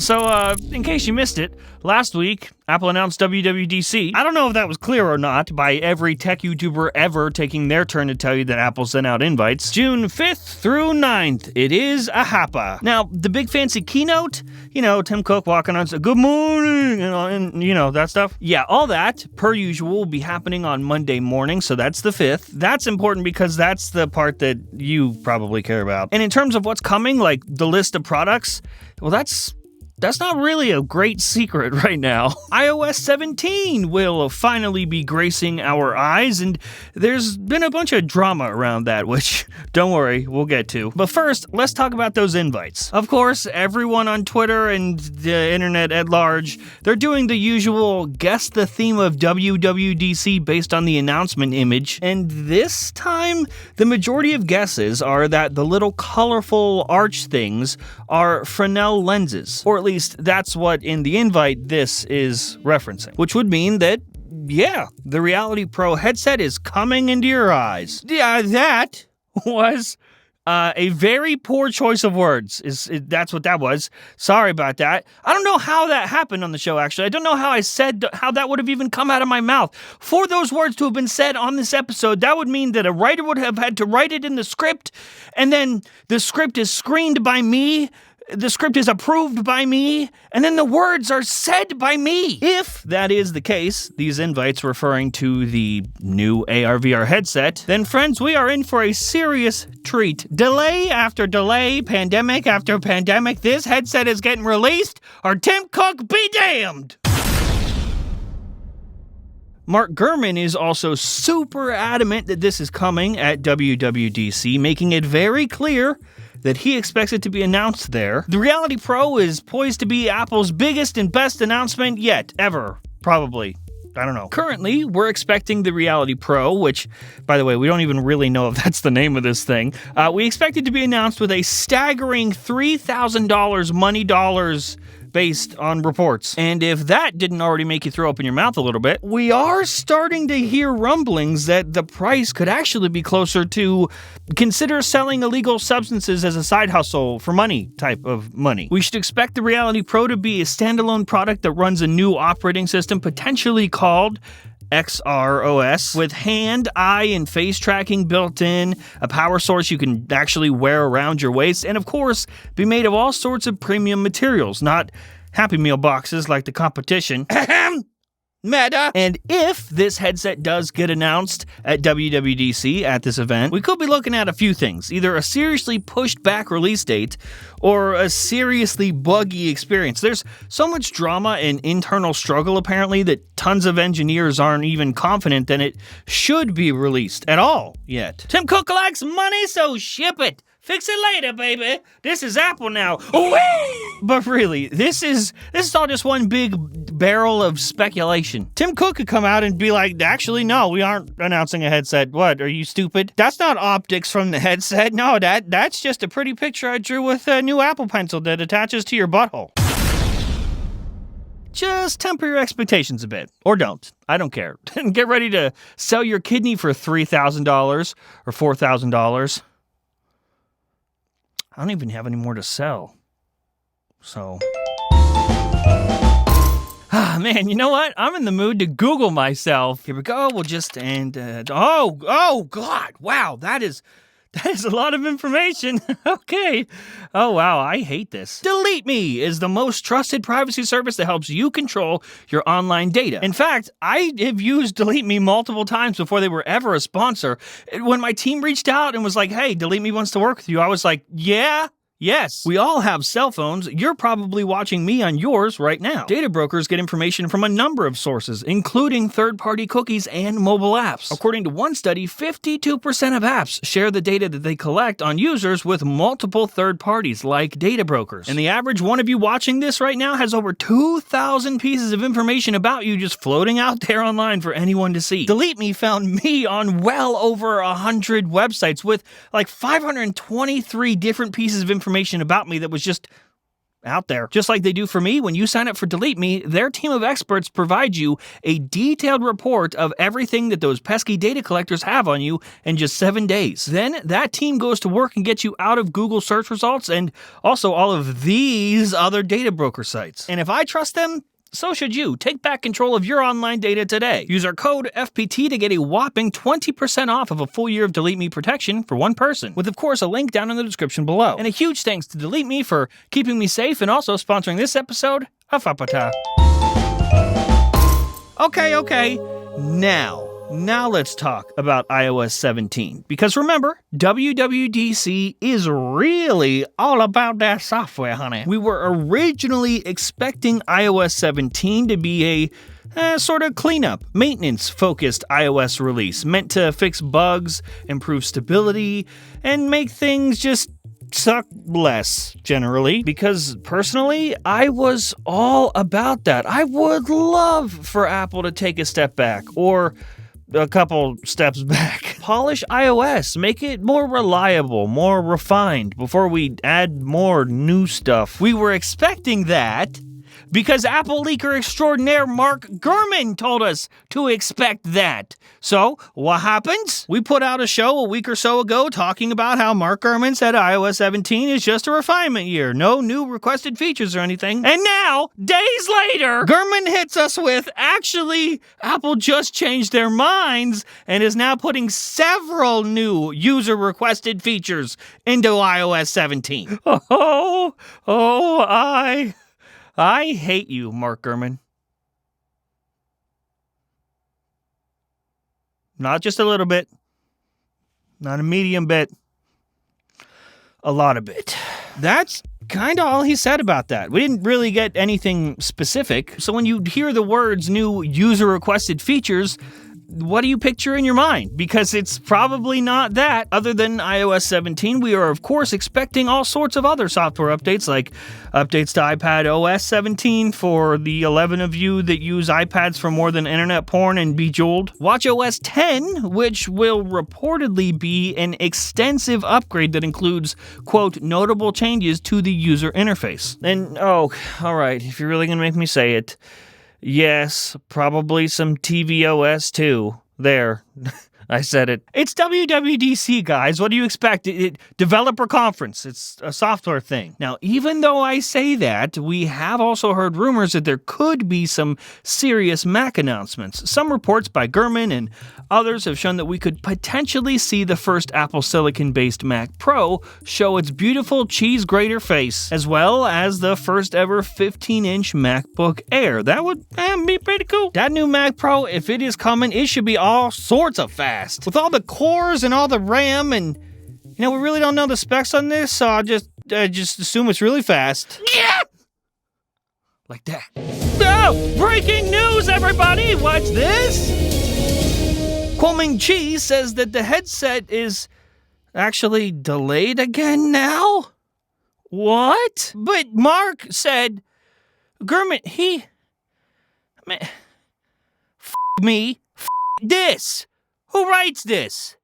So, in case you missed it, last week, Apple announced WWDC. I don't know if that was clear or not by every tech YouTuber ever taking their turn to tell you that Apple sent out invites. June 5th through 9th, it is a happa. Now, the big fancy keynote, Tim Cook walking on, good morning, and that stuff. Yeah, all that, per usual, will be happening on Monday morning, so that's the 5th. That's important because that's the part that you probably care about. And in terms of what's coming, like the list of products, well, that's not really a great secret right now. iOS 17 will finally be gracing our eyes, and there's been a bunch of drama around that, which, don't worry, we'll get to. But first, let's talk about those invites. Of course, everyone on Twitter and the internet at large, they're doing the usual guess the theme of WWDC based on the announcement image, and this time, the majority of guesses are that the little colorful arch things are Fresnel lenses, or at least that's what in the invite this is referencing, which would mean that, yeah, the Reality Pro headset is coming into your eyes. Yeah, that was a very poor choice of words. That's what that was. Sorry about that. I don't know how that happened on the show, actually. I don't know how that would have even come out of my mouth. For those words to have been said on this episode, that would mean that a writer would have had to write it in the script, and then the script is screened by me, the script is approved by me, and then the words are said by me. If that is the case, these invites referring to the new AR/VR headset, then friends, we are in for a serious treat. Delay after delay, pandemic after pandemic, this headset is getting released, or Tim Cook be damned! Mark Gurman is also super adamant that this is coming at WWDC, making it very clear that he expects it to be announced there. The Reality Pro is poised to be Apple's biggest and best announcement yet, ever, probably. I don't know. Currently, we're expecting the Reality Pro, which, by the way, we don't even really know if that's the name of this thing. We expect it to be announced with a staggering $3,000 money dollars based on reports. And if that didn't already make you throw open your mouth a little bit, we are starting to hear rumblings that the price could actually be closer to consider selling illegal substances as a side hustle for money type of money. We should expect the Reality Pro to be a standalone product that runs a new operating system potentially called XROS, with hand, eye, and face tracking built in, a power source you can actually wear around your waist, and of course, be made of all sorts of premium materials, not Happy Meal boxes like the competition. Meta! And if this headset does get announced at WWDC at this event, we could be looking at a few things. Either a seriously pushed back release date or a seriously buggy experience. There's so much drama and internal struggle apparently that tons of engineers aren't even confident that it should be released at all yet. Tim Cook likes money, so ship it! Fix it later, baby. This is Apple now. Whee! But really, this is all just one big barrel of speculation. Tim Cook could come out and be like, actually, no, we aren't announcing a headset. What, are you stupid? That's not optics from the headset. No, that's just a pretty picture I drew with a new Apple Pencil that attaches to your butthole. Just temper your expectations a bit. Or don't. I don't care. Get ready to sell your kidney for $3,000 or $4,000. I don't even have any more to sell. So. Man, you know what? I'm in the mood to Google myself. Here we go. We'll just, oh, God. Wow, that is a lot of information. Okay. Oh, wow, I hate this. Delete Me is the most trusted privacy service that helps you control your online data. In fact, I have used Delete Me multiple times before they were ever a sponsor. When my team reached out and was like, hey, Delete Me wants to work with you, I was like, yeah. Yes, we all have cell phones. You're probably watching me on yours right now. Data brokers get information from a number of sources, including third-party cookies and mobile apps. According to one study, 52% of apps share the data that they collect on users with multiple third parties, like data brokers. And the average one of you watching this right now has over 2,000 pieces of information about you just floating out there online for anyone to see. Delete Me found me on well over 100 websites with like 523 different pieces of information about me that was just out there. Just like they do for me, when you sign up for Delete Me, their team of experts provide you a detailed report of everything that those pesky data collectors have on you in just 7 days. Then that team goes to work and gets you out of Google search results and also all of these other data broker sites. And if I trust them, so should you. Take back control of your online data today. Use our code FPT to get a whopping 20% off of a full year of Delete Me protection for one person, with of course a link down in the description below. And a huge thanks to Delete Me for keeping me safe and also sponsoring this episode of Apata. Okay. Now let's talk about iOS 17. Because remember, WWDC is really all about that software, honey. We were originally expecting iOS 17 to be a sort of cleanup, maintenance-focused iOS release, meant to fix bugs, improve stability, and make things just suck less, generally, because personally, I was all about that. I would love for Apple to take a step back, or a couple steps back. Polish iOS, make it more reliable, more refined, before we add more new stuff. We were expecting that because Apple leaker extraordinaire Mark Gurman told us to expect that. So, what happens? We put out a show a week or so ago talking about how Mark Gurman said iOS 17 is just a refinement year, no new requested features or anything. And now, days later, Gurman hits us with, actually, Apple just changed their minds and is now putting several new user-requested features into iOS 17. I hate you, Mark Gurman. Not just a little bit. Not a medium bit. A lot of bit. That's kind of all he said about that. We didn't really get anything specific. So when you hear the words new user-requested features, what do you picture in your mind? Because it's probably not that. Other than iOS 17, we are, of course, expecting all sorts of other software updates, like updates to iPad OS 17 for the 11 of you that use iPads for more than internet porn and Bejeweled. watchOS 10, which will reportedly be an extensive upgrade that includes, quote, notable changes to the user interface. And, all right, if you're really gonna make me say it, yes, probably some tvOS too. There. I said it. It's WWDC, guys. What do you expect? Developer conference. It's a software thing. Now, even though I say that, we have also heard rumors that there could be some serious Mac announcements. Some reports by Gurman and others have shown that we could potentially see the first Apple Silicon-based Mac Pro show its beautiful cheese grater face, as well as the first ever 15-inch MacBook Air. That would be pretty cool. That new Mac Pro, if it is coming, it should be all sorts of fast. With all the cores and all the RAM, and we really don't know the specs on this, so I'll just assume it's really fast. Yeah! Like that. Oh, breaking news, everybody! Watch this! Kuoming Chi says that the headset is actually delayed again now? What? But Mark said, Gurman, me, this. Who writes this?